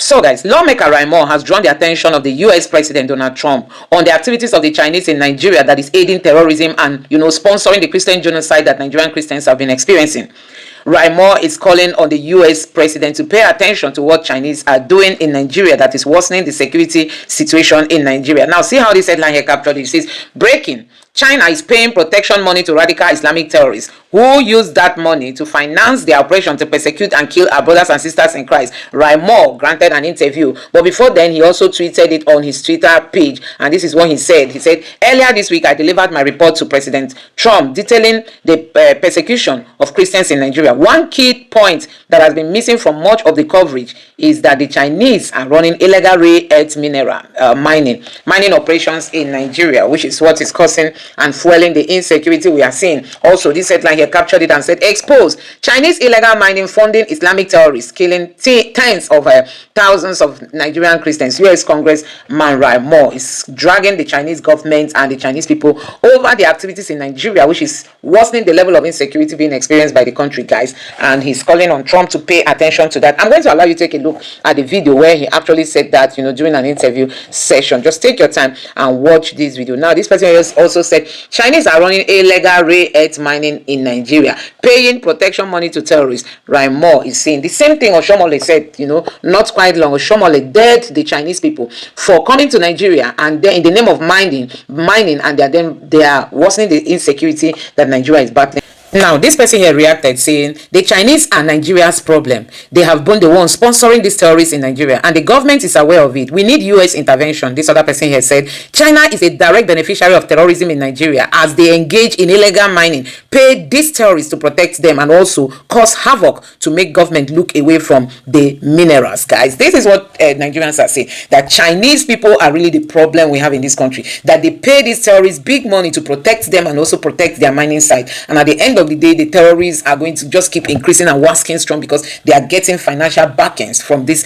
So guys, lawmaker Raimo has drawn the attention of the US President Donald Trump on the activities of the Chinese in Nigeria that is aiding terrorism and, sponsoring the Christian genocide that Nigerian Christians have been experiencing. Raimo is calling on the US president to pay attention to what Chinese are doing in Nigeria that is worsening the security situation in Nigeria. Now, see how this headline here captured it. It says, breaking. China is paying protection money to radical Islamic terrorists who use that money to finance their operation to persecute and kill our brothers and sisters in Christ. Raimo granted an interview, but before then, he also tweeted it on his Twitter page, and this is what he said. He said, earlier this week, I delivered my report to President Trump detailing the persecution of Christians in Nigeria. One key point that has been missing from much of the coverage is that the Chinese are running illegal rare earth mineral mining operations in Nigeria, which is what is causing and fueling the insecurity we are seeing. Also, this headline here captured it and said, exposed. Chinese illegal mining funding Islamic terrorists, killing tens of thousands of Nigerian Christians. US Congressman Raimo is dragging the Chinese government and the Chinese people over the activities in Nigeria, which is worsening the level of insecurity being experienced by the country, guys. And he's calling on Trump to pay attention to that. I'm going to allow you to take a look at the video where he actually said that, during an interview session. Just take your time and watch this video. Now, this person also said Chinese are running illegal rare earth mining in Nigeria, paying protection money to terrorists. Raimo is saying the same thing Oshomole said, not quite long. Oshomole dared the Chinese people for coming to Nigeria, and then in the name of mining, and they are worsening the insecurity that Nigeria is battling. Now, this person here reacted saying, the Chinese are Nigeria's problem. They have been the ones sponsoring these terrorists in Nigeria, and the government is aware of it. We need US intervention. This other person here said, China is a direct beneficiary of terrorism in Nigeria as they engage in illegal mining, pay these terrorists to protect them, and also cause havoc to make government look away from the minerals, guys. This is what Nigerians are saying, that Chinese people are really the problem we have in this country, that they pay these terrorists big money to protect them and also protect their mining site. And at the end of the day, the terrorists are going to just keep increasing and waxing strong because they are getting financial backings from these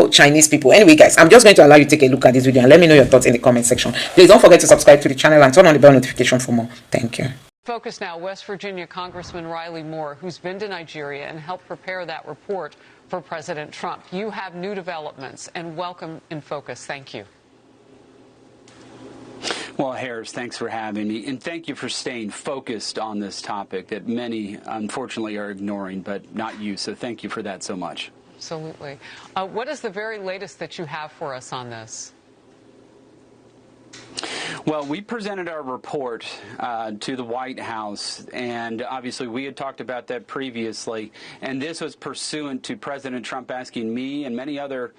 Chinese people. Anyway, guys, I'm just going to allow you to take a look at this video and let me know your thoughts in the comment section. Please don't forget to subscribe to the channel and turn on the bell notification for more. Thank you. Focus now, West Virginia Congressman Riley Moore, who's been to Nigeria and helped prepare that report for President Trump. You have new developments, and welcome in Focus. Thank you. Well, Harris, thanks for having me, and thank you for staying focused on this topic that many, unfortunately, are ignoring, but not you, so thank you for that so much. Absolutely. What is the very latest that you have for us on this? Well, we presented our report to the White House, and obviously we had talked about that previously, and this was pursuant to President Trump asking me and many other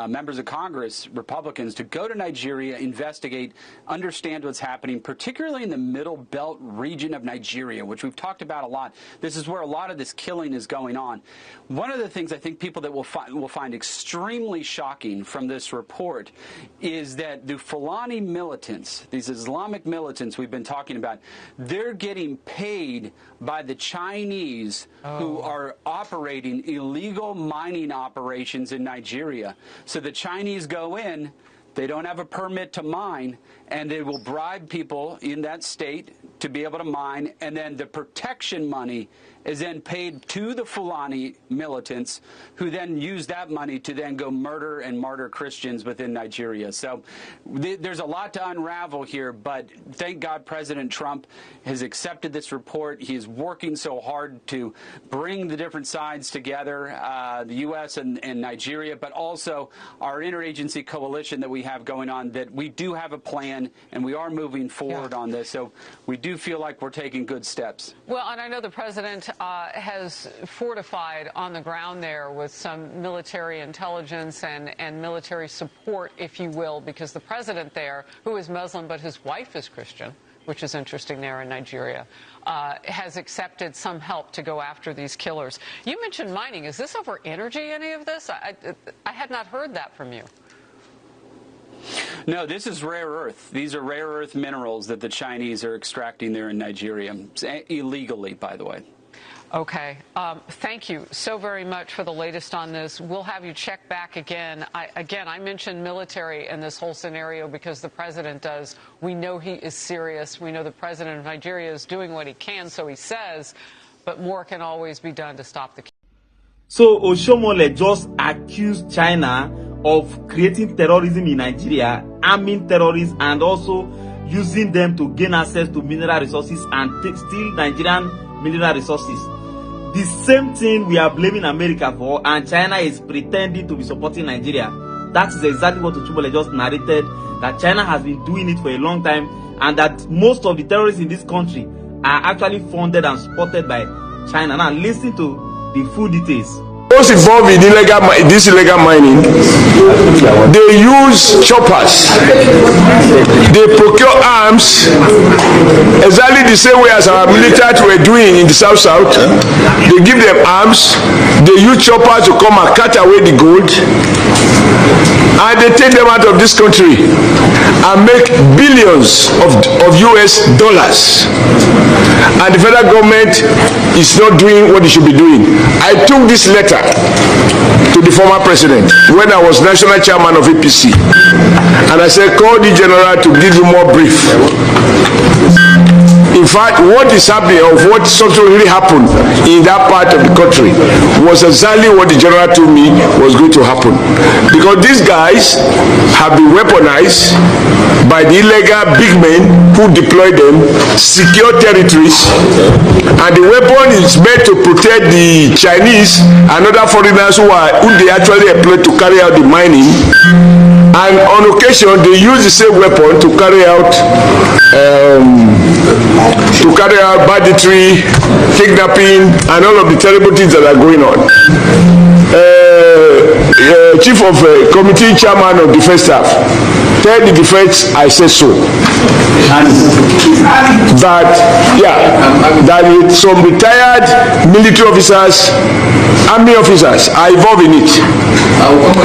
members of Congress, Republicans, to go to Nigeria, investigate, understand what's happening, particularly in the Middle Belt region of Nigeria, which we've talked about a lot. This is where a lot of this killing is going on. One of the things I think people that will find extremely shocking from this report is that the Fulani militants, these Islamic militants we've been talking about, they're getting paid by the Chinese who are operating illegal mining operations in Nigeria. So the Chinese go in, they don't have a permit to mine, and they will bribe people in that state to be able to mine, and then the protection money is then paid to the Fulani militants, who then use that money to then go murder and martyr Christians within Nigeria. So there's a lot to unravel here, but thank God President Trump has accepted this report. He is working so hard to bring the different sides together, the U.S. and Nigeria, but also our interagency coalition that we have going on, that we do have a plan and we are moving forward on this. So we do feel like we're taking good steps. Well, and I know the president has fortified on the ground there with some military intelligence and military support, if you will, because the president there, who is Muslim but his wife is Christian, which is interesting there in Nigeria, has accepted some help to go after these killers. You mentioned mining. Is this over energy, any of this? I had not heard that from you. No, this is rare earth. These are rare earth minerals that the Chinese are extracting there in Nigeria, illegally, by the way. Okay. Thank you so very much for the latest on this. We'll have you check back again. I mentioned military in this whole scenario because the president does. We know he is serious. We know the president of Nigeria is doing what he can, so he says, but more can always be done to stop the So Oshomole just accused China of creating terrorism in Nigeria, arming terrorists, and also using them to gain access to mineral resources and steal Nigerian mineral resources. The same thing we are blaming America for, and China is pretending to be supporting Nigeria. That is exactly what Oshomole just narrated, that China has been doing it for a long time, and that most of the terrorists in this country are actually funded and supported by China. Now listen to the full details. Those involved in this illegal mining, they use choppers, they procure arms exactly the same way as our military were doing in the South. They give them arms, they use choppers to come and cut away the gold, and they take them out of this country and make billions of US dollars. And the federal government is not doing what it should be doing. I took this letter to the former president when I was national chairman of APC, and I said, call the general to give you more brief. In fact, what is happening, or what something really happened in that part of the country, was exactly what the general told me was going to happen. Because these guys have been weaponized by the illegal big men who deploy them, secure territories, and the weapon is meant to protect the Chinese and other foreigners who they actually employ to carry out the mining. And on occasion, they use the same weapon to carry out banditry, kidnapping, and all of the terrible things that are going on. Chief of Committee Chairman of Defense Staff, tell the defense I said so. That some retired military officers, army officers are involved in it.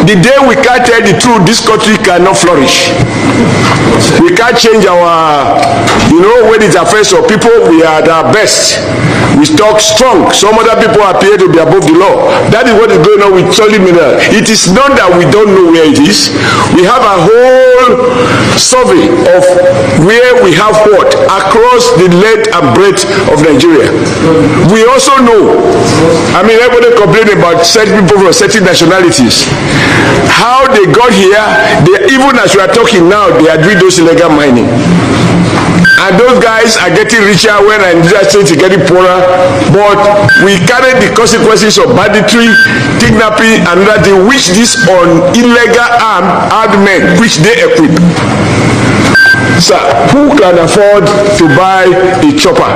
The day we can't tell the truth, this country cannot flourish. We can't change our, when it affects our people, we are at our best. We talk strong. Some other people appear to be above the law. That is what is going on with solid mineral. It is not that we don't know where it is. We have a whole survey of where we have what across the length and breadth of Nigeria. We also know, everybody complaining about certain people from certain nationalities. How they got here, even as we are talking now, they are doing those illegal mining. And those guys are getting richer when Nigeria State is getting poorer. But we carry the consequences of banditry, kidnapping, and that they wish this on illegal armed men, which they equip. So who can afford to buy a chopper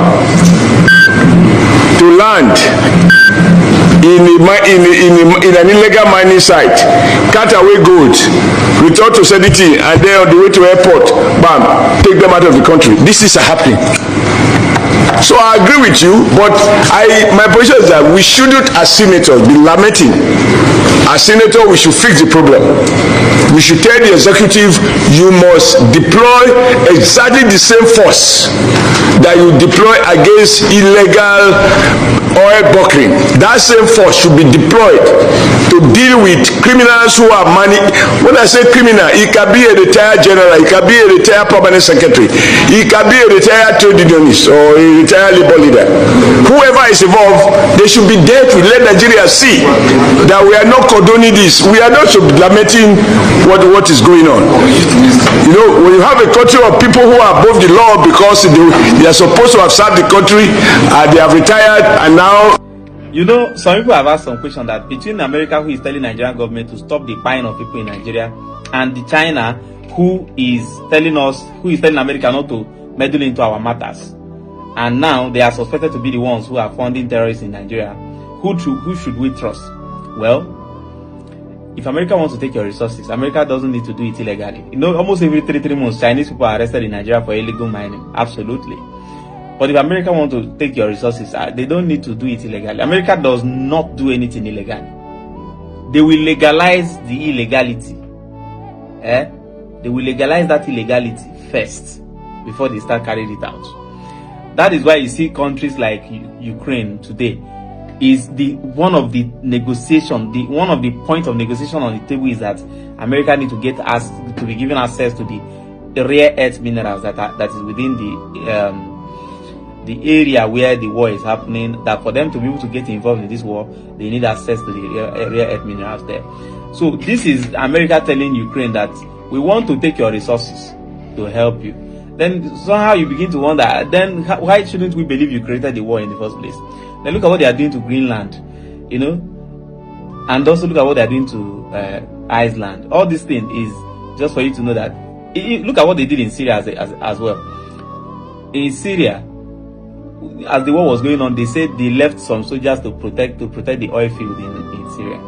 to land in an illegal mining site, cut away gold, return to sanity, and then on the way to airport, bam, take them out of the country? This is happening. So I agree with you, but my position is that we shouldn't, as senators, be lamenting. As senators, we should fix the problem. We should tell the executive, you must deploy exactly the same force that you deploy against illegal oil bunkering. That same force should be deployed to deal with criminals who are when I say criminal, it can be a retired general, it can be a retired permanent secretary, it can be a retired trade unionist or a retired labor leader. Whoever is involved, they should be there to let Nigeria see that we are not condoning this. We are not lamenting what is going on. When you have a country of people who are above the law because they are supposed to have served the country, they have retired, and now. Some people have asked some question that between America, who is telling Nigerian government to stop the buying of people in Nigeria, and the China, who is telling America not to meddle into our matters, and now they are suspected to be the ones who are funding terrorists in Nigeria, who should we trust? Well, if America wants to take your resources, America doesn't need to do it illegally. Almost every 3 months, Chinese people are arrested in Nigeria for illegal mining. Absolutely. But if America wants to take your resources, they don't need to do it illegally. America does not do anything illegally. They will legalize the illegality. They will legalize that illegality first before they start carrying it out. That is why you see countries like Ukraine today is one of the points of negotiation on the table is that America need to be given access to the rare earth minerals that is within the area where the war is happening, that for them to be able to get involved in this war, they need access to the rare earth minerals there. So this is America telling Ukraine that we want to take your resources to help you. Then somehow you begin to wonder, then why shouldn't we believe you created the war in the first place? Then look at what they are doing to Greenland, you know, and also look at what they are doing to Iceland. All this thing is just for you to know that. Look at what they did in Syria as well. In Syria, as the war was going on, they said they left some soldiers to protect the oil field in Syria.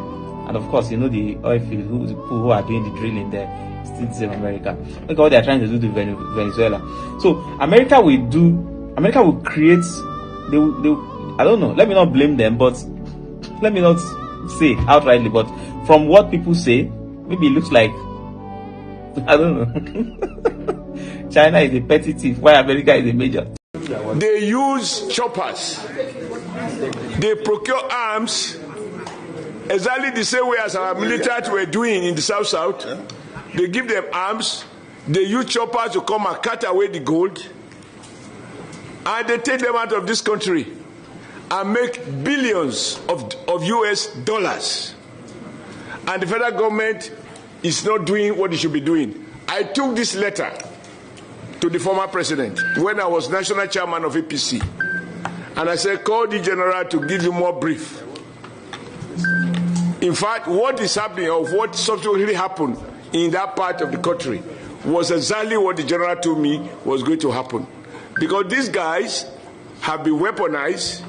And of course, you know, the oil field, who are doing the drilling there, still the same America. Look at what they are trying to do to Venezuela. So America will create. They I don't know. Let me not blame them, but let me not say outrightly. But from what people say, maybe it looks like, I don't know. China is a petty thief, while America is a major. They use choppers. They procure arms exactly the same way as our military were doing in the South. They give them arms. They use choppers to come and cut away the gold. And they take them out of this country and make billions of US dollars. And the federal government is not doing what it should be doing. I took this letter to the former president when I was national chairman of APC. And I said, call the general to give you more brief. In fact, what is happening, or what subsequently happened in that part of the country, was exactly what the general told me was going to happen. Because these guys have been weaponized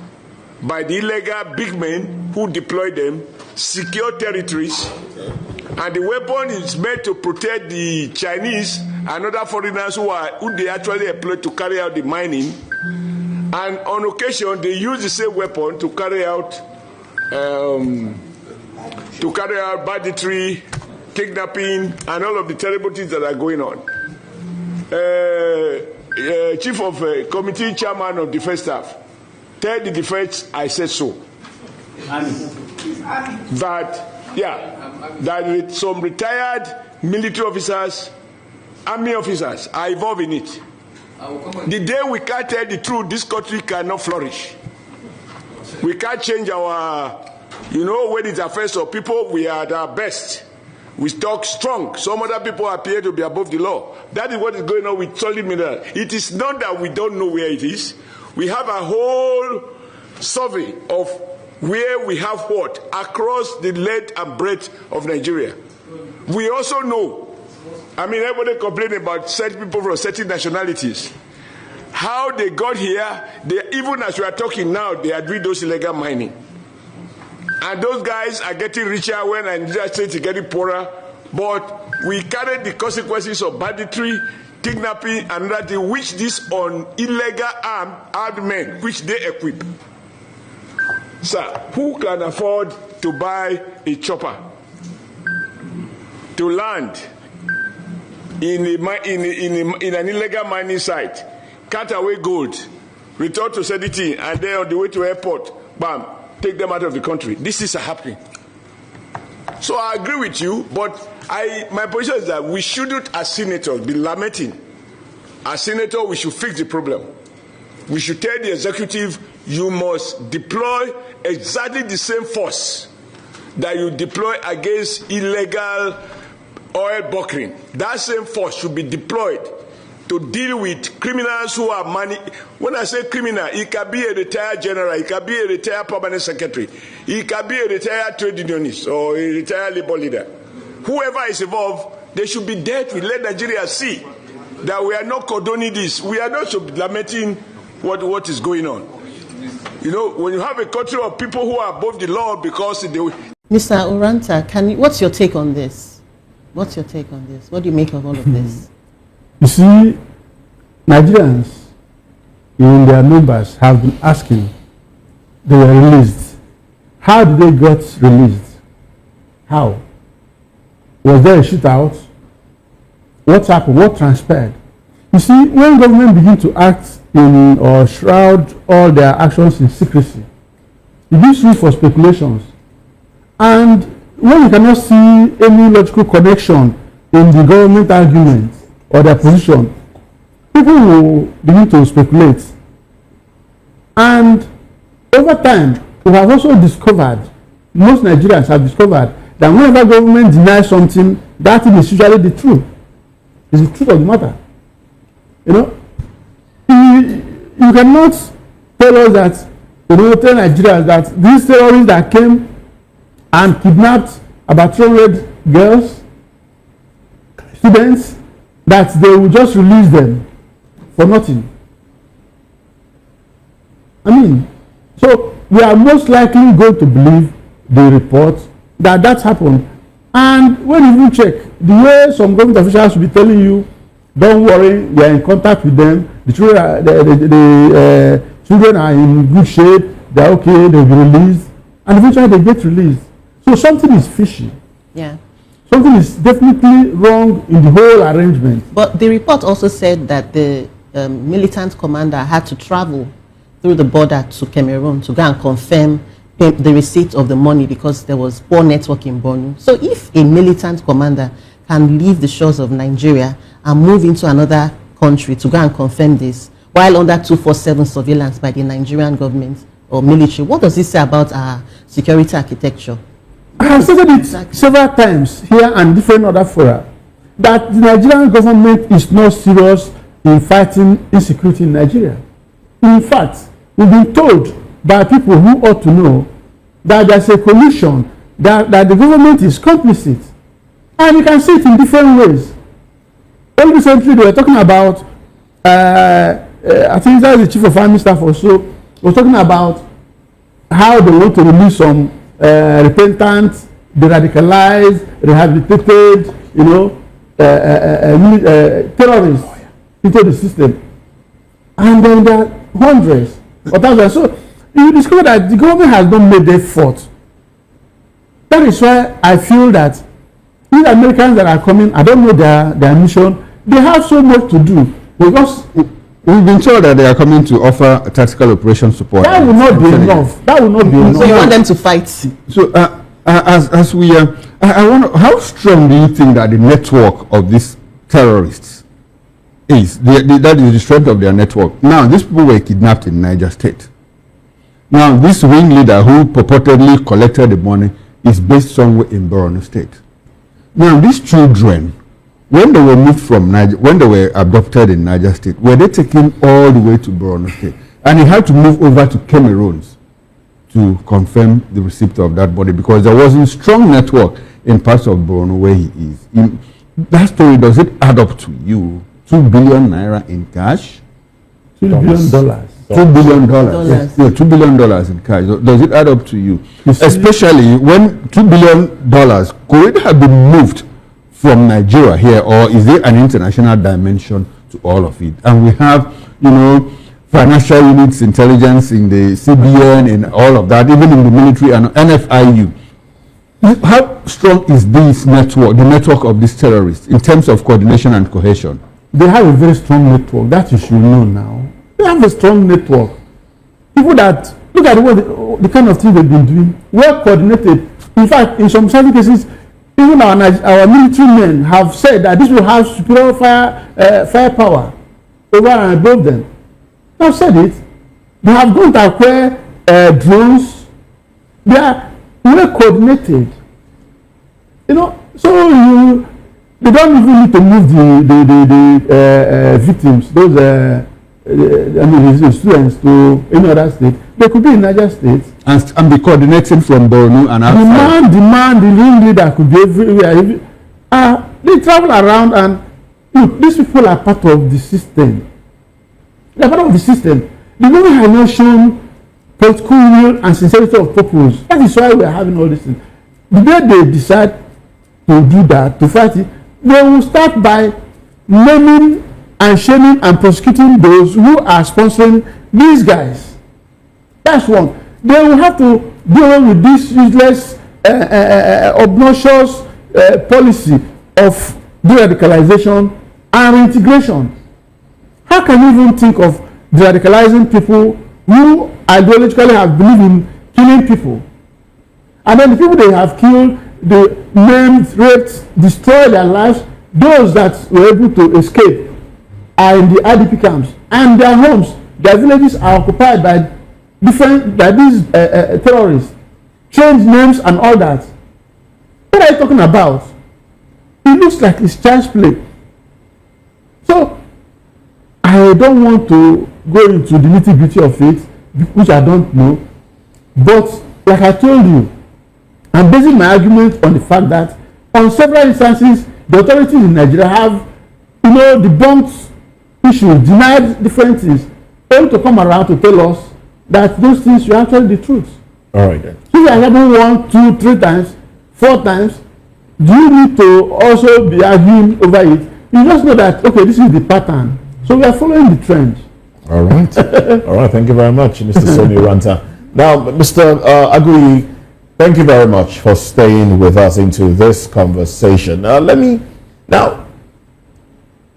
by the illegal big men who deploy them, secure territories, and the weapon is meant to protect the Chinese and other foreigners who they actually employ to carry out the mining. And on occasion, they use the same weapon to carry out banditry, kidnapping, and all of the terrible things that are going on. Chief of Committee Chairman of Defense Staff, tell the defense I said so. That some retired military officers, army officers are involved in it. The day we can't tell the truth, this country cannot flourish. We can't change our, when it affects our people, we are at our best. We talk strong. Some other people appear to be above the law. That is what is going on with solid mineral. It is not that we don't know where it is. We have a whole survey of where we have what across the length and breadth of Nigeria. We also know, everybody complaining about certain people from certain nationalities. How they got here, even as we are talking now, they are doing those illegal mining. And those guys are getting richer when Nigeria State is getting poorer. But we carry the consequences of banditry, kidnapping, and that which these on illegal armed men, which they equip. Sir, who can afford to buy a chopper to land in an illegal mining site, cut away gold, return to Sediti, and then on the way to airport, bam, take them out of the country? This is happening. So I agree with you, but my position is that we shouldn't, as senators, be lamenting. As senators, we should fix the problem. We should tell the executive, you must deploy exactly the same force that you deploy against illegal oil bunkering. That same force should be deployed to deal with criminals who are money. When I say criminal, it can be a retired general, it can be a retired permanent secretary, it can be a retired trade unionist or a retired labor leader. Whoever is involved, they should be dealt with. Let Nigeria see that we are not condoning this. We are not lamenting what is going on. When you have a country of people who are above the law because they... Mr. Oranta, what's your take on this? What's your take on this? What do you make of all of this? You see, Nigerians in their numbers have been asking, they were released. How did they get released? How? Was there a shootout? What happened? What transpired? You see, when government begin to act in or shroud all their actions in secrecy, it gives room for speculations. And when you cannot see any logical connection in the government argument or their position, people will begin to speculate. And over time, we have also discovered, most Nigerians have discovered, that whenever government denies something, that thing is usually the truth. It's the truth of the matter. You know, you cannot tell us that, tell Nigerians that these terrorists that came and kidnapped about 200 girls, students, that they will just release them for nothing. I mean, so we are most likely going to believe the report that happened. And when you check, the way some government officials will be telling you, don't worry, we are in contact with them, the children are in good shape, they are okay, they will be released, and eventually they get released. So something is fishy. Yeah. Something is definitely wrong in the whole arrangement. But the report also said that the militant commander had to travel through the border to Cameroon to go and confirm the receipt of the money because there was poor network in Borno. So if a militant commander can leave the shores of Nigeria and move into another country to go and confirm this while under 247 surveillance by the Nigerian government or military, what does this say about our security architecture? I have stated it several times here and different other fora that the Nigerian government is not serious in fighting insecurity in Nigeria. In fact, we've been told by people who ought to know that there's a collusion, that the government is complicit. And you can see it in different ways. Only recently they were talking about, I think that's the chief of army staff or so, was talking about how they want to release some repentant, de-radicalized, rehabilitated, terrorists into the system. And then there are hundreds of thousands. So you discover that the government has not made effort. That is why I feel that these Americans that are coming, I don't know their mission, they have so much to do. Because we've been told that they are coming to offer tactical operation support. That will not be enough. That will not be enough. So you want them to fight? So as we, I wonder, how strong do you think that the network of these terrorists is? That is the strength of their network. Now, these people were kidnapped in Niger State. Now, this ringleader who purportedly collected the money is based somewhere in Borno State. Now, these children, when they were moved from Niger, when they were adopted in Niger State, were they taken all the way to Borno State? And he had to move over to Cameroon to confirm the receipt of that body because there wasn't strong network in parts of Borno where he is. That story, does it add up to you? 2 billion naira in cash? $2 billion. $2 billion. Yes. Yeah, $2 billion in cash. Does it add up to you? Especially when $2 billion could it have been moved from Nigeria here, or is there an international dimension to all of it? And we have, financial units, intelligence in the CBN and all of that, even in the military and NFIU. How strong is this network, the network of these terrorists, in terms of coordination and cohesion? They have a very strong network. That you should know now. They have a strong network. People that, look at the kind of things they've been doing, well coordinated. In fact, in some certain cases, even our military men have said that this will have superior firepower over and above them. They have said it. They have gone to acquire drones. They are well coordinated. So they don't even need to move the victims, those the students, to any other state. They could be in Niger State and be coordinating from Borno and outside. The ringleader could be everywhere. They travel around, and look, these people are part of the system. They are part of the system. The government has not shown political will and sincerity of purpose. That is why we are having all these things. The day they decide to do that, to fight it, they will start by naming and shaming and prosecuting those who are sponsoring these guys. That's one. They will have to deal with this useless, obnoxious policy of de-radicalization and reintegration. How can you even think of de-radicalizing people who ideologically have believed in killing people? And then the people they have killed, they maimed, raped, destroyed their lives, those that were able to escape are in the IDP camps, and their homes, their villages are occupied by different, that these terrorists change names and all that. What are you talking about? It looks like it's child's play. So I don't want to go into the nitty-gritty of it, which I don't know. But like I told you, I'm basing my argument on the fact that on several instances, the authorities in Nigeria have, debunked issues, denied different things, only to come around to tell us that those things are actually the truth. All right then. If I happen 1, 2, 3 times, 4 times, do you need to also be arguing over it? You just know that, okay, this is the pattern. So we are following the trend. All right. All right. Thank you very much, Mr. Soni Ranta. Now, Mr. Agui, thank you very much for staying with us into this conversation. Now,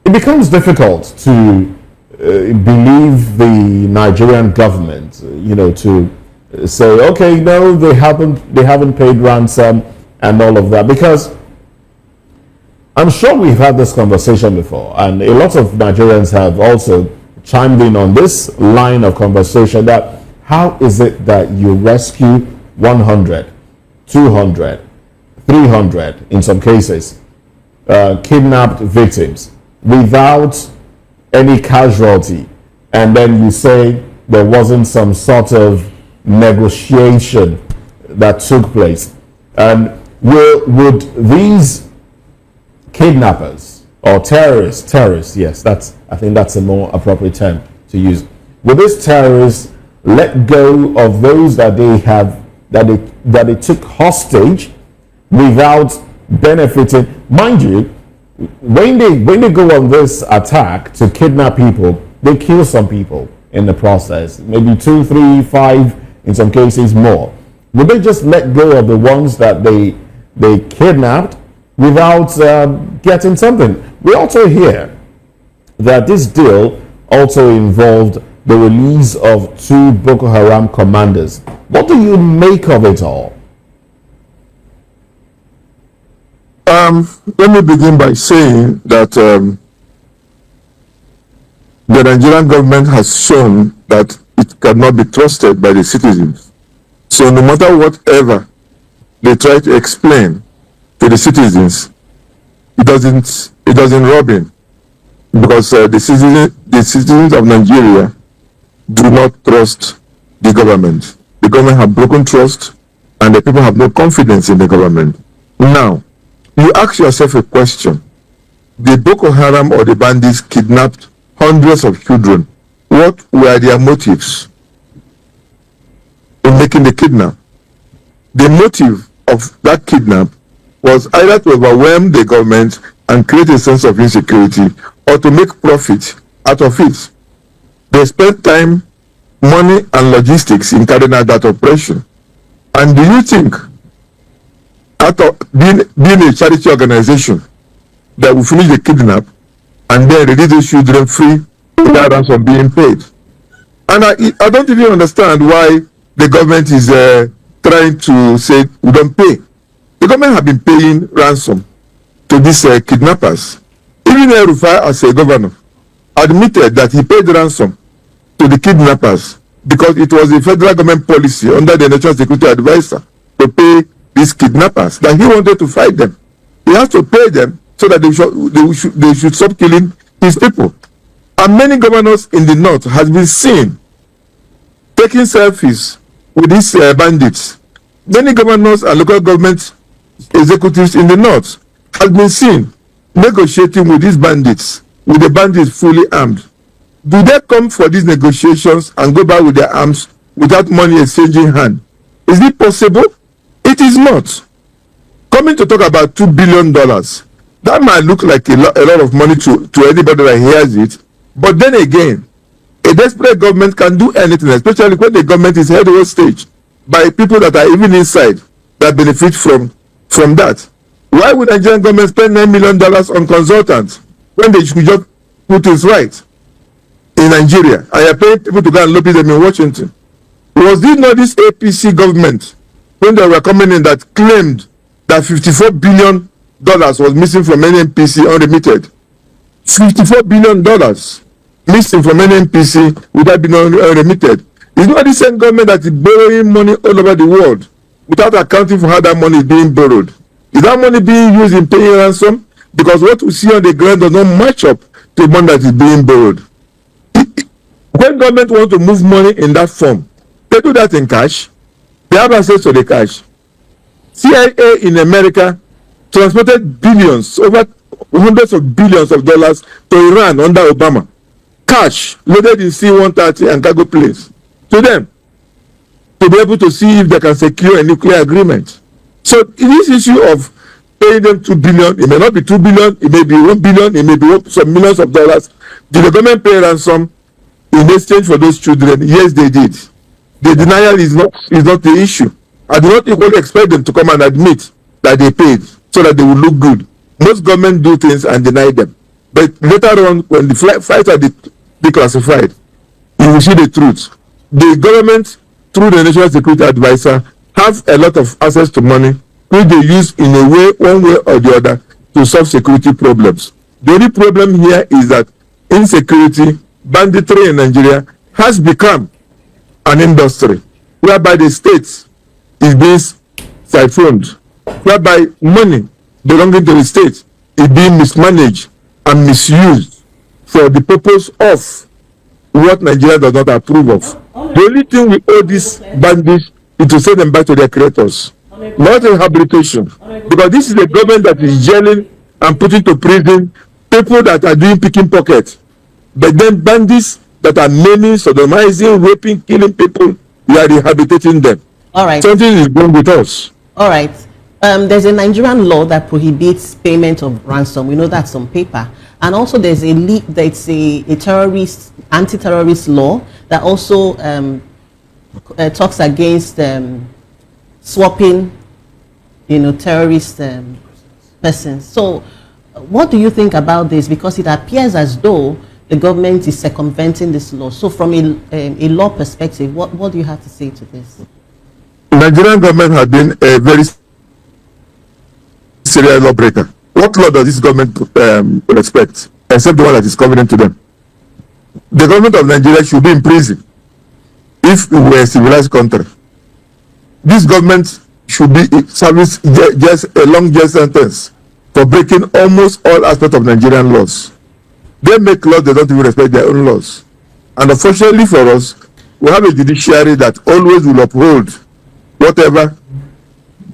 it becomes difficult to believe the Nigerian government, to say, okay, no, they haven't paid ransom and all of that, because I'm sure we've had this conversation before, and a lot of Nigerians have also chimed in on this line of conversation, that how is it that you rescue 100, 200, 300, in some cases, kidnapped victims without any casualty, and then you say there wasn't some sort of negotiation that took place? And would these kidnappers or terrorists, yes, I think that's a more appropriate term to use, would these terrorists let go of those that they took hostage without benefiting? Mind you, when they go on this attack to kidnap people, they kill some people in the process, maybe 2, 3, 5, in some cases more. Would they just let go of the ones that they kidnapped without getting something? We also hear that this deal also involved the release of 2 Boko Haram commanders. What do you make of it all? Let me begin by saying that the Nigerian government has shown that it cannot be trusted by the citizens. So no matter whatever they try to explain to the citizens, it doesn't rub in, because the citizens of Nigeria do not trust the government. The government have broken trust, and the people have no confidence in the government. Now, you ask yourself a question. The Boko Haram or the bandits kidnapped hundreds of children. What were their motives in making the kidnap? The motive of that kidnap was either to overwhelm the government and create a sense of insecurity, or to make profit out of it. They spent time, money, and logistics in carrying out that operation. And do you think, out of being a charity organization, that will finish the kidnap and then release the children free without ransom being paid? And I don't even understand why the government is trying to say we don't pay. The government have been paying ransom to these kidnappers. Even El-Rufai, as a governor, admitted that he paid ransom to the kidnappers because it was a federal government policy under the National Security Advisor to pay these kidnappers, that he wanted to fight them. He has to pay them so that they should stop killing his people. And many governors in the north has been seen taking selfies with these bandits. Many governors and local government executives in the north has been seen negotiating with these bandits, with the bandits fully armed. Do they come for these negotiations and go back with their arms without money exchanging hand? Is it possible? It is not. Coming to talk about $2 billion, that might look like a lot of money to anybody that hears it. But then again, a desperate government can do anything, especially when the government is held hostage by people that are even inside that benefit from that. Why would the Nigerian government spend $9 million on consultants when they should just put things right in Nigeria? And you're paying people to go and lobby them in Washington. Was this not this APC government, when they were coming in, that claimed that $54 billion was missing from NNPC unremitted? $54 billion missing from NNPC without being unremitted. It's not the same government that is borrowing money all over the world without accounting for how that money is being borrowed. Is that money being used in paying ransom? Because what we see on the ground does not match up to the money that is being borrowed. When government wants to move money in that form, they do that in cash. They have access to the cash. CIA in America transported billions, over hundreds of billions of dollars to Iran under Obama. Cash loaded in C-130 and cargo planes to them to be able to see if they can secure a nuclear agreement. So this issue of paying them $2 billion, it may not be $2 billion, it may be $1 billion, it may be some millions of dollars. Did the government pay ransom in exchange for those children? Yes, they did. The denial is not the issue. I do not equally expect them to come and admit that they paid so that they will look good. Most government do things and deny them. But later on, when the files are declassified, you will see the truth. The government, through the National Security Advisor, have a lot of access to money, which they use in a way, one way or the other, to solve security problems. The only problem here is that insecurity, banditry in Nigeria has become an industry whereby the state is being siphoned, whereby money belonging to the state is being mismanaged and misused for the purpose of what Nigeria does not approve of. The only thing we owe these bandits is to send them back to their creators, not rehabilitation. Because this is a government that is jailing and putting to prison people that are doing picking pockets. But then bandits that are maiming, sodomizing, raping, killing people, we are rehabilitating them. All right. Something is wrong with us. All right. There's a Nigerian law that prohibits payment of ransom. We know that's on paper. And also there's a terrorist, anti-terrorist law that also talks against swapping, terrorist persons. So what do you think about this? Because it appears as though the government is circumventing this law. So from a law perspective, what do you have to say to this? The Nigerian government has been a very serious lawbreaker. What law does this government respect, except the one that is convenient to them? The government of Nigeria should be in prison if we were a civilized country. This government should be service just a long jail sentence for breaking almost all aspects of Nigerian laws. They make laws, they don't even respect their own laws. And unfortunately for us, we have a judiciary that always will uphold whatever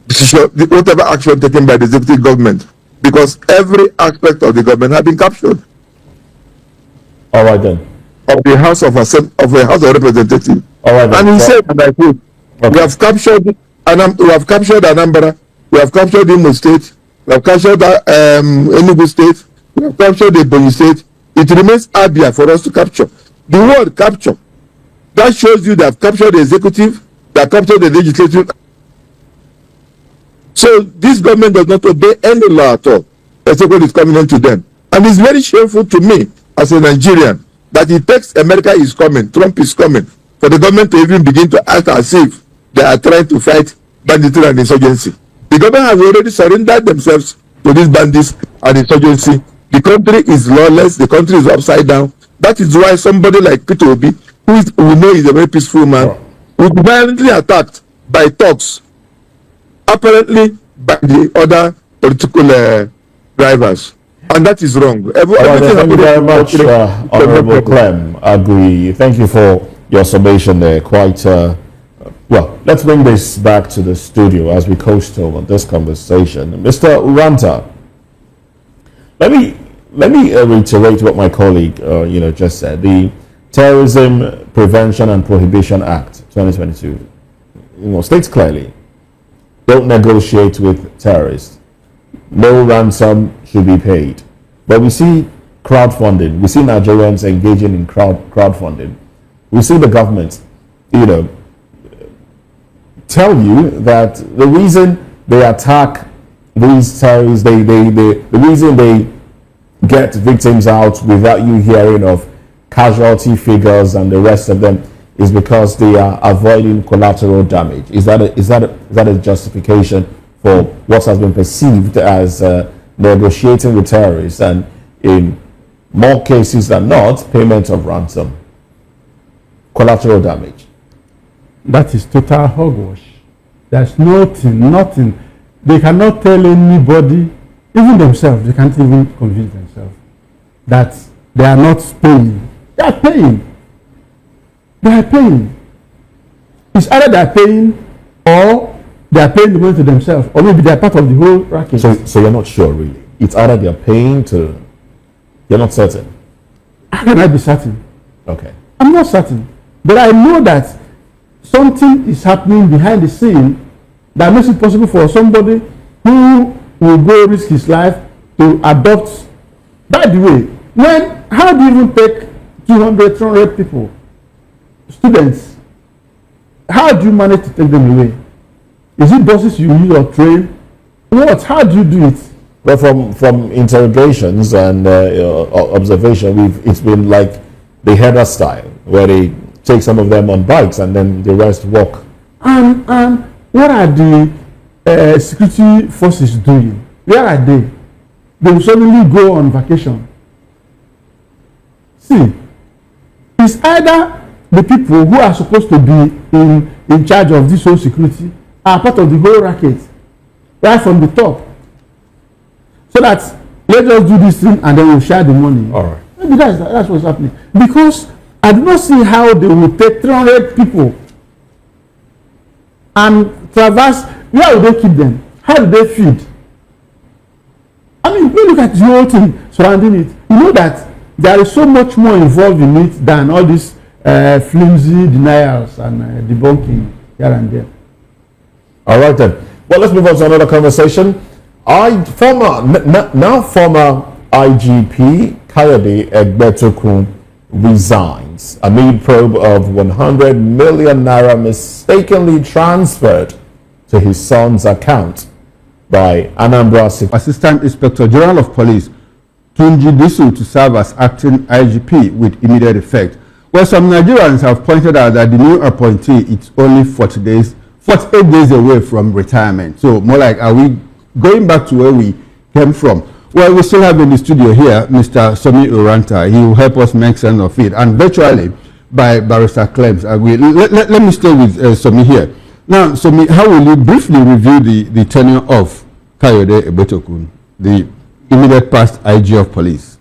action taken by the executive government, because every aspect of the government has been captured. All right then. Of the House of Representatives. All right then. And he said, and I quote, okay, we have captured Anambra, we have captured Imo State, we have captured Enugu State, we have captured the Ebonyi State. It remains Abia for us to capture. The word capture, that shows you they have captured the executive, they have captured the legislative. So this government does not obey any law at all, except what is coming on to them. And it's very shameful to me as a Nigerian that it takes America is coming, Trump is coming, for the government to even begin to act as if they are trying to fight banditry and insurgency. The government has already surrendered themselves to these bandits and insurgency. The country is lawless, the country is upside down. That is why somebody like Peter Obi, who we know is a very peaceful man, will be violently attacked by thugs, apparently by the other political drivers. And that is wrong. Thank you very much, Honorable Clem Agui. Thank you for your summation there. Quite, well, let's bring this back to the studio as we coast over this conversation. Mr. Uranta, let me reiterate what my colleague, just said. The Terrorism Prevention and Prohibition Act 2022, states clearly, don't negotiate with terrorists. No ransom should be paid. But we see crowdfunding. We see Nigerians engaging in crowdfunding. We see the government, tell you that the reason they attack these terrorists, the reason they get victims out without you hearing of casualty figures and the rest of them is because they are avoiding collateral damage. Is that a justification for what has been perceived as negotiating with terrorists, and in more cases than not, payment of ransom, collateral damage? that is total hogwash. There's nothing. They cannot tell anybody, even themselves, they can't even convince themselves that they are not paying. They are paying. They are paying. It's either they are paying or they are paying the money to themselves, or maybe they are part of the whole racket. So you're not sure, really? It's either they are paying to... You're not certain? How can I be certain? Okay. I'm not certain. But I know that something is happening behind the scene that makes it possible for somebody who will go risk his life to adopt. By the way, how do you even take 200, 300 people, students? How do you manage to take them away? Is it buses you use or train? What? How do you do it? Well, from interrogations and observation, it's been like the header style, where they take some of them on bikes and then the rest walk. And what are the security forces doing? Where are they? They will suddenly go on vacation. See, it's either the people who are supposed to be in charge of this whole security are part of the whole racket, right from the top. So that let's just do this thing and then we'll share the money. All right. Maybe that's what's happening. Because I do not see how they will take 300 people and traverse. Where will they keep them? How do they feed? I mean, we look at the whole thing surrounding it. You know that there is so much more involved in it than all these flimsy denials and debunking here and there. All right then. Well, let's move on to another conversation. Former IGP Kayode Egbetokun resigns amid probe of 100 million naira mistakenly transferred to his son's account by Anambra Assistant Inspector General of Police Tunji Disu to serve as acting IGP with immediate effect. Well, some Nigerians have pointed out that the new appointee is only 48 days away from retirement. So more like, are we going back to where we came from? Well, we still have in the studio here Mr. Somi Uranta. He will help us make sense of it, and virtually by Barrister Clems. Let me stay with Somi here. Now, Somi, how will you briefly review the tenure of Kayode Egbetokun, the immediate past IG of police?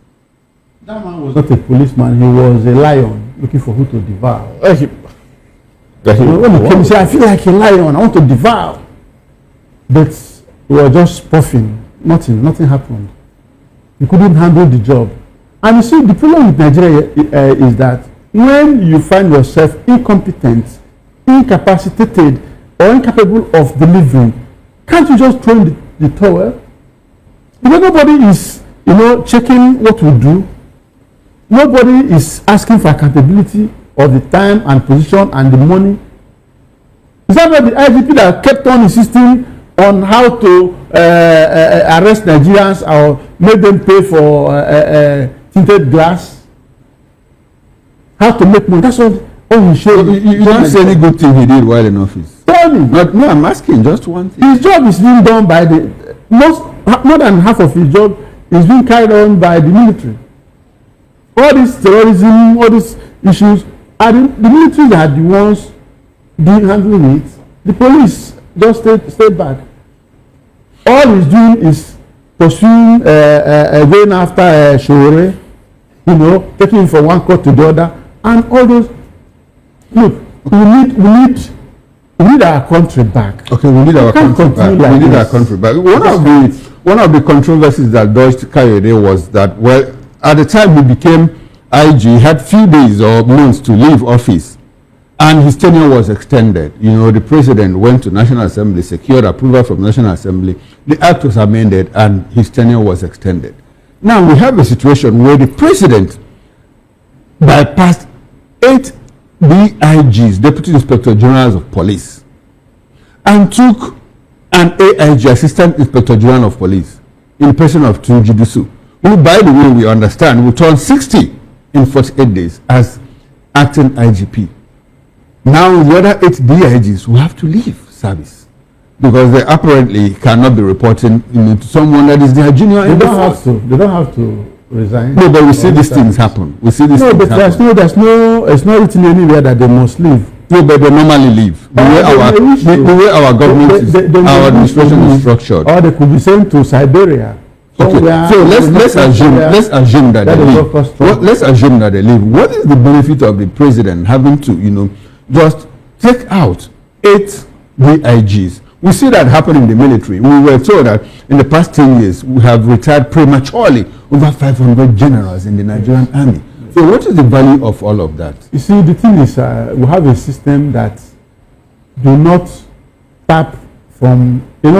That man was not a policeman. He was a lion looking for who to devour. When he came, he said, I feel like a lion. I want to devour. But we were just puffing. Nothing happened. He couldn't handle the job. And you see, the problem with Nigeria is that when you find yourself incompetent, incapacitated, or incapable of delivering, can't you just throw in the towel? Because nobody is, checking what we do. Nobody is asking for accountability of the time and position and the money. Is that not the IGP that kept on insisting on how to arrest Nigerians or make them pay for tinted glass? How to make money? That's all he showed. You don't see any good thing he did while in office. Tell me. No, I'm asking just one thing. His job is being done by more than half of his job is being carried on by the military. All this terrorism, all these issues, the military are the ones handling it. The police just stay back. All he's doing is pursuing, going after Shore, taking him from one court to the other, and all those. Look, we need our country back. Okay, we need our country back. We need our country back. One of the controversies that dogged Kayode was that, well, at the time he became IG, he had few days or months to leave office, and his tenure was extended. The president went to National Assembly, secured approval from National Assembly. The act was amended, and his tenure was extended. Now we have a situation where the president bypassed 8 DIGs, Deputy Inspector Generals of Police, and took an AIG, Assistant Inspector General of Police, in person of Tunji Disu, who, by the way, we understand, will turn 60 in 48 days as acting IGP. Now the other 8 DIGs will have to leave service because they apparently cannot be reporting to someone that is their junior. They don't have to resign. No, but we see these things happen. We see these things happen. But it's not written anywhere that they must leave. No, but they normally leave. The way our government our administration is structured. Or they could be sent to Siberia. Okay, so let's assume that they leave. Let's assume that they leave. What is the benefit of the president having to, just take out 8 DIGs? We see that happen in the military. We were told that in the past 10 years, we have retired prematurely over 500 generals in the Nigerian army. So what is the value of all of that? You see, the thing is, we have a system that do not tap from, we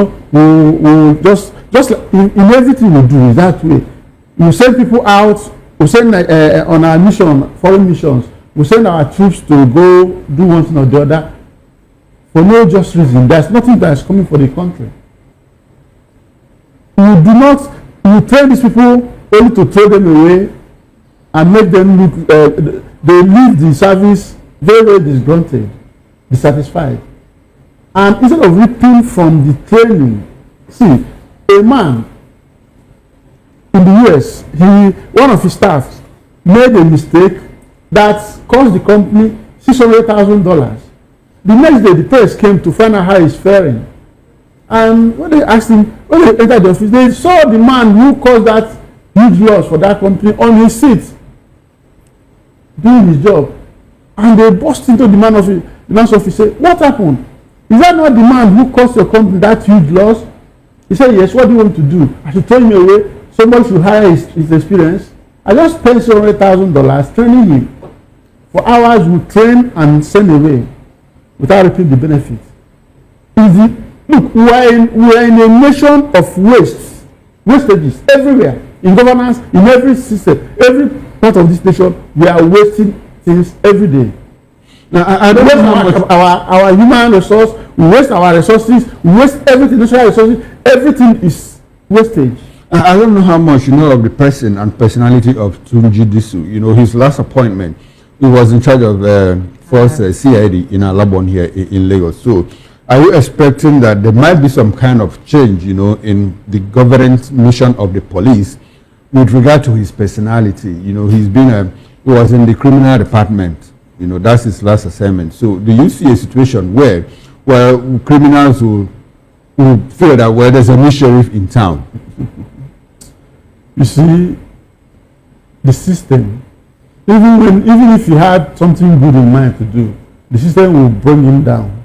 just like in everything we do is that way. We send people out, we send on our mission, foreign missions, we send our troops to go do one thing or the other for no just reason. There's nothing that is coming for the country. You train these people only to throw them away and make them look, they leave the service very, very disgruntled, dissatisfied. And instead of reaping from the training, see, a man in the US, one of his staff made a mistake that cost the company $600,000. The next day, the press came to find out how he's faring. And when they asked him, when they entered the office, they saw the man who caused that huge loss for that company on his seat, doing his job. And they burst into the man's office, say, what happened? Is that not the man who caused your company that huge loss? He said, yes, what do you want to do? I should turn him away. Somebody should hire his experience. I just spent $700,000 training him. For hours, we train and send away without reaping the benefit. Look, we are in a nation of wastages everywhere, in governance, in every system, every part of this nation. We are wasting things every day. Now, I don't know how much our human resource, we waste our resources, we waste everything, natural resources, everything is wastage. I don't know how much you know of the person and personality of Tunji Disu. His last appointment, he was in charge of Force CID in Alabon here in Lagos. So, are you expecting that there might be some kind of change, in the governance mission of the police with regard to his personality? He was in the criminal department. That's his last assignment. So do you see a situation where criminals will feel that, there's a new sheriff in town? You see, the system, even if he had something good in mind to do, the system will bring him down.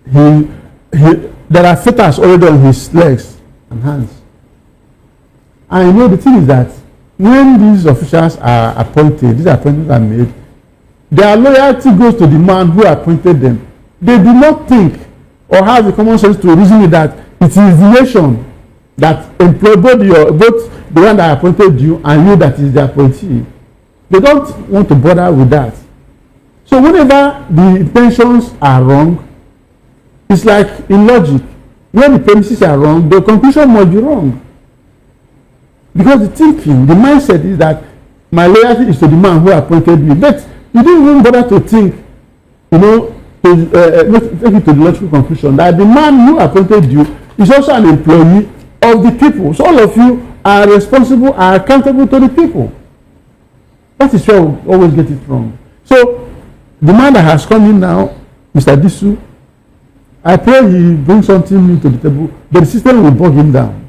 There are fetters already on his legs and hands. And the thing is that when these officials are appointed, these appointments are made, their loyalty goes to the man who appointed them. They do not think or have the common sense to reason that it is the nation that employed both the one that appointed you and you that is the appointee. They don't want to bother with that. So whenever the intentions are wrong, it's like in logic. When the premises are wrong, the conclusion must be wrong. Because the thinking, the mindset is that my loyalty is to the man who appointed me. But you didn't even bother to think, take it to the logical conclusion that the man who appointed you is also an employee of the people. So all of you are responsible, are accountable to the people. That is where we always get it wrong. So the man that has come in now, Mr. Disu, I pray he brings something new to the table, but the system will bog him down.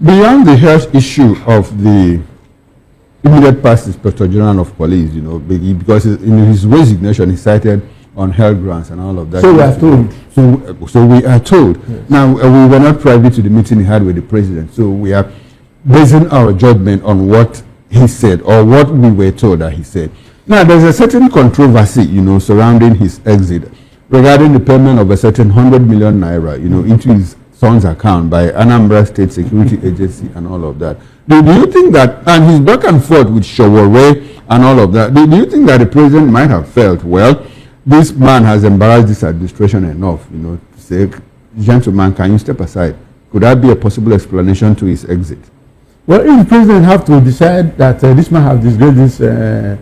Beyond the health issue of the immediate past Inspector General of Police, because in his resignation he cited on health grounds and all of that. So we are told. So we are told. Yes. Now, we were not privy to the meeting he had with the president, so we are basing our judgment on what he said or what we were told that he said. Now, there's a certain controversy, surrounding his exit regarding the payment of a certain 100 million naira, into his son's account by Anambra State Security Agency and all of that. Do you think that, and his back and forth with Showore and all of that, do you think that the president might have felt, this man has embarrassed this administration enough, to say, gentleman, can you step aside? Could that be a possible explanation to his exit? Well, if the president have to decide that this man has disgraced this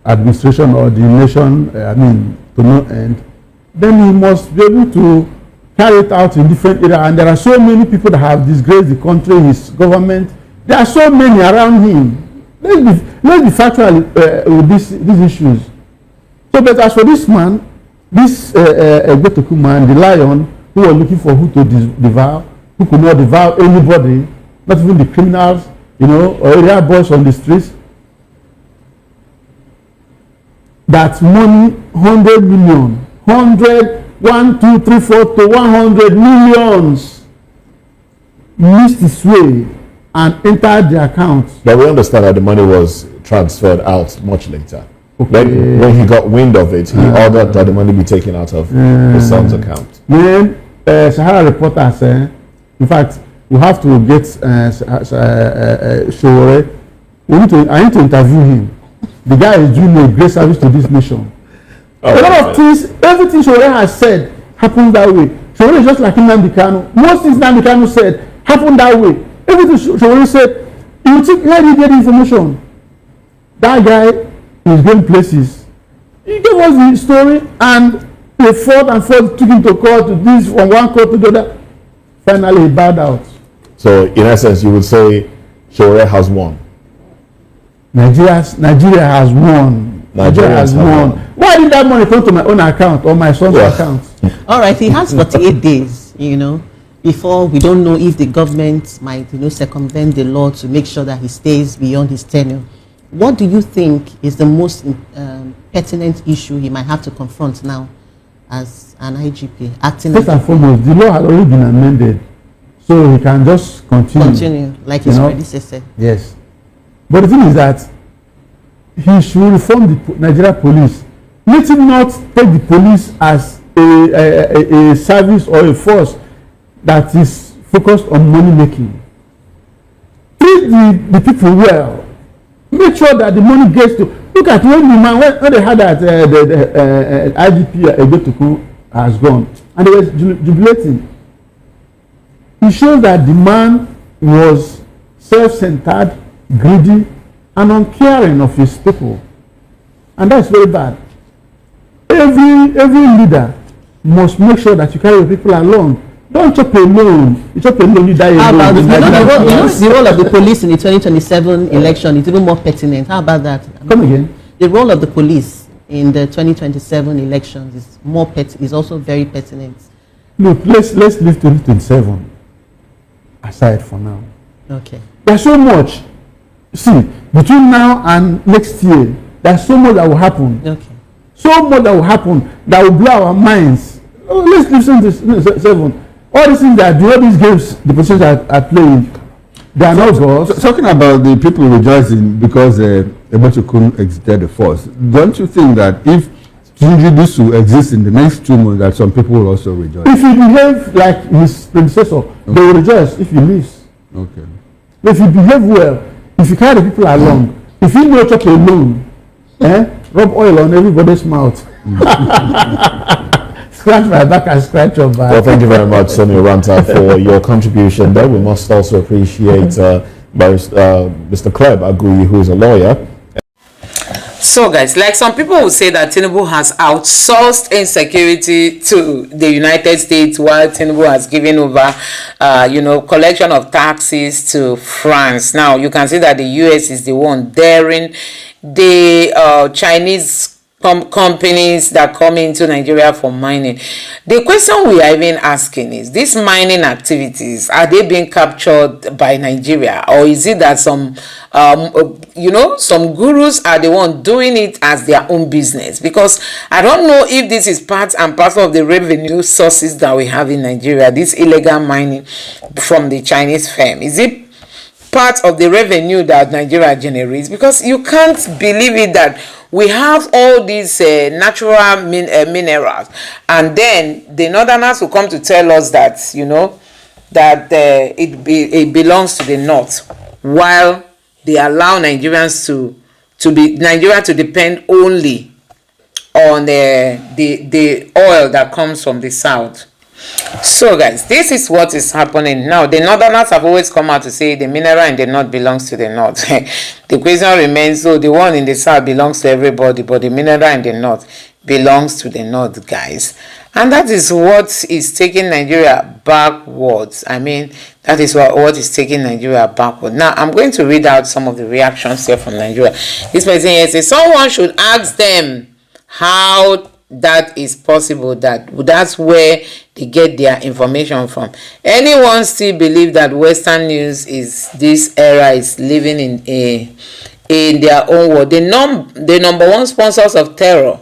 administration or the nation, to no end, then he must be able to carry it out in different areas. And there are so many people that have disgraced the country, his government. There are so many around him. Let's be factual with these issues. So, but as for this man, this Gotoku man, the lion, who was looking for who to devour, who could not devour anybody, not even the criminals, you know, or area boys on the streets, that money, 100 million, 100, 1, 2, 3, 4 to 100 millions missed its way and entered the account. But we understand that the money was transferred out much later. Okay. When he got wind of it, he ordered that the money be taken out of his son's account. Then Sahara reporter said, in fact, we have to get Showore. I need to interview him. The guy is doing a great service to this nation. A lot of things, everything Showore has said happened that way. Showore is just like nnamdi Kanu. Most things nnamdi Kanu said happened that way. Everything Showore said, you think where did he get the information? That guy is going places. He gave us the story and they fought and fought, took him to court, to this, from one court to the other. Finally, he bowed out. So, in essence, you would say Showore has won. Nigeria has won. Nigeria has won. Why did that money come to my own account or my son's account? All right, he has 48 days, you know, before we don't know if the government might, you know, circumvent the law to make sure that he stays beyond his tenure. What do you think is the most pertinent issue he might have to confront now as an IGP acting? First and foremost, the law has already been amended, so he can just continue like his predecessor. Yes, but the thing is that he should reform the Nigeria police. Let him not take the police as a service or a force that is focused on money making. Treat the people well. Make sure that the money gets to. Look at when they had that the IGP Egotuku has gone and they were jubilating. It shows that the man was self-centered, greedy, and uncaring of his people, and that's very bad. Every leader must make sure that you carry your people along. Don't chop alone. You chop alone, you die alone. How about the role of the police in the 2027 election is even more pertinent. How about that? Come again. The role of the police in the 2027 elections is is also very pertinent. Look, let's leave 2027 aside for now. Okay. There's so much. See, between now and next year, there's so much that will happen. Okay. So much that will happen that will blow our minds. Oh, let's leave 2027. All these things that do, all these games the politicians are playing, they are not gods. Talking about the people rejoicing because Ebochukwu exited the force, don't you think that if this will exist in the next 2 months, that some people will also rejoice? If he behave like his predecessor, they will rejoice if he leaves. Okay. If you behave well, if you carry the people along, if you know chop alone, rub oil on everybody's mouth. Scratch my back and scratch your back. Well, thank you very much, Sonny Ranta, for your contribution there. We must also appreciate Mr. Kleb Agui, who is a lawyer. So guys, like some people will say that Tinubu has outsourced insecurity to the United States while Tinubu has given over, collection of taxes to France. Now, you can see that the US is the one daring the Chinese companies that come into Nigeria for mining. The question we are even asking is, these mining activities, are they being captured by Nigeria, or is it that some some gurus are the one doing it as their own business? Because I don't know if this is part and parcel of the revenue sources that we have in Nigeria, this illegal mining from the Chinese firm. Is it part of the revenue that Nigeria generates? Because you can't believe it that we have all these natural minerals, and then the northerners will come to tell us that it belongs to the north, while they allow Nigerians to depend only on the oil that comes from the south. So guys, this is what is happening now. The northerners have always come out to say the mineral in the north belongs to the north. The question remains, so the one in the south belongs to everybody, but the mineral in the north belongs to the north, guys. And that is what is taking Nigeria backwards. I mean, that is what is taking Nigeria backward. Now, I'm going to read out some of the reactions here from Nigeria. This person here says, someone should ask them how that is possible. That's where they get their information from. Anyone still believe that Western news is this era is living in their own world? The number one sponsors of terror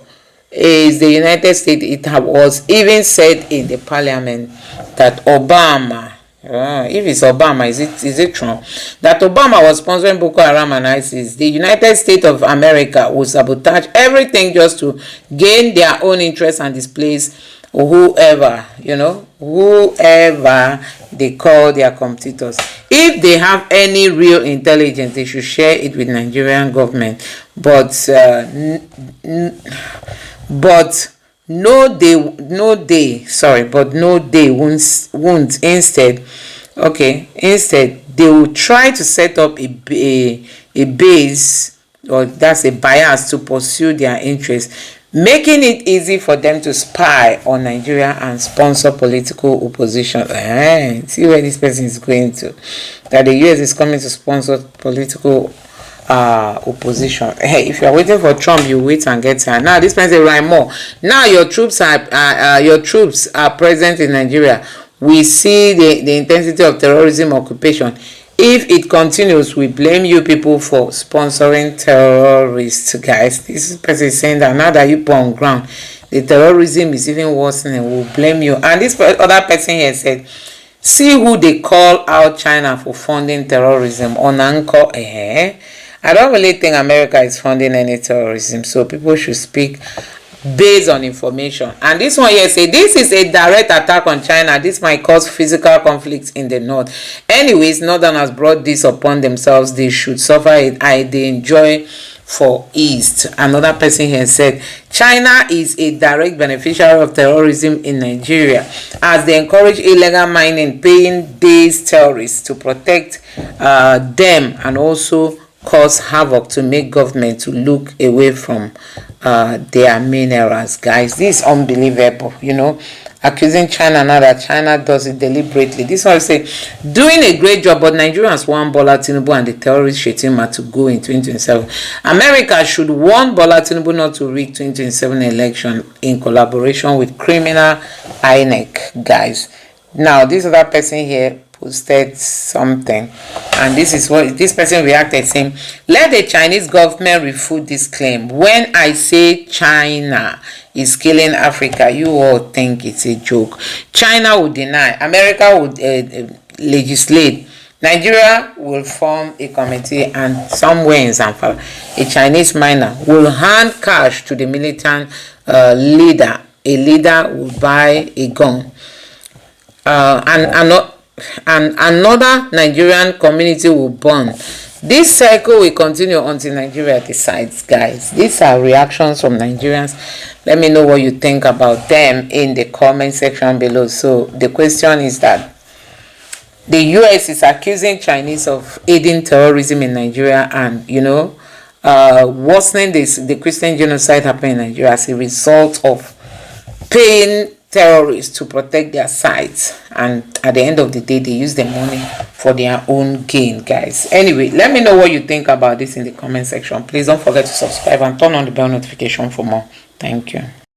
is the United States. It was even said in the parliament that Obama, if it's Obama, is it Trump, that Obama was sponsoring Boko Haram and ISIS. The United States of America will sabotage everything just to gain their own interest and displace whoever they call their competitors. If they have any real intelligence, they should share it with Nigerian government. But no, they won't. Instead, they will try to set up a base, or that's a bias, to pursue their interests, making it easy for them to spy on Nigeria and sponsor political opposition. See where this person is going to. That the US is coming to sponsor political opposition. Hey, if you are waiting for Trump, you wait and get here. Now this person right more. Now your troops are present in Nigeria. We see the intensity of terrorism occupation. If it continues, we blame you people for sponsoring terrorists, guys. This person is saying that now that you put on ground, the terrorism is even worse, and we'll blame you. And this other person here said, see who they call out China for funding terrorism on Anchor. I don't really think America is funding any terrorism, so people should speak based on information. And this one here say this is a direct attack on China. This might cause physical conflicts in the north. Anyways, Northerners brought this upon themselves. They should suffer it. They enjoy for East. Another person here said China is a direct beneficiary of terrorism in Nigeria, as they encourage illegal mining, paying these terrorists to protect them, and also cause havoc to make government to look away from their minerals. Guys, this is unbelievable. Accusing China now that China does it deliberately. This one say doing a great job, but Nigerians want Bola Tinubu and the terrorist Shetima to go in 2027. America should warn Bola Tinubu not to rig 2027 election in collaboration with criminal INEC. Guys, now this other person here posted something, and this is what this person reacted, saying, let the Chinese government refute this claim. When I say China is killing Africa, you all think it's a joke. China would deny, America would legislate, Nigeria will form a committee, and somewhere in Zamfara a Chinese miner will hand cash to the militant leader. A leader will buy a gun, and another Nigerian community will burn. This cycle will continue until Nigeria decides. Guys, these are reactions from Nigerians. Let me know what you think about them in the comment section below. So the question is that the US is accusing Chinese of aiding terrorism in Nigeria, and worsening the Christian genocide happening in Nigeria as a result of paying terrorists to protect their sites, and at the end of the day they use the money for their own gain. Guys, anyway, let me know what you think about this in the comment section. Please don't forget to subscribe and turn on the bell notification for more. Thank you.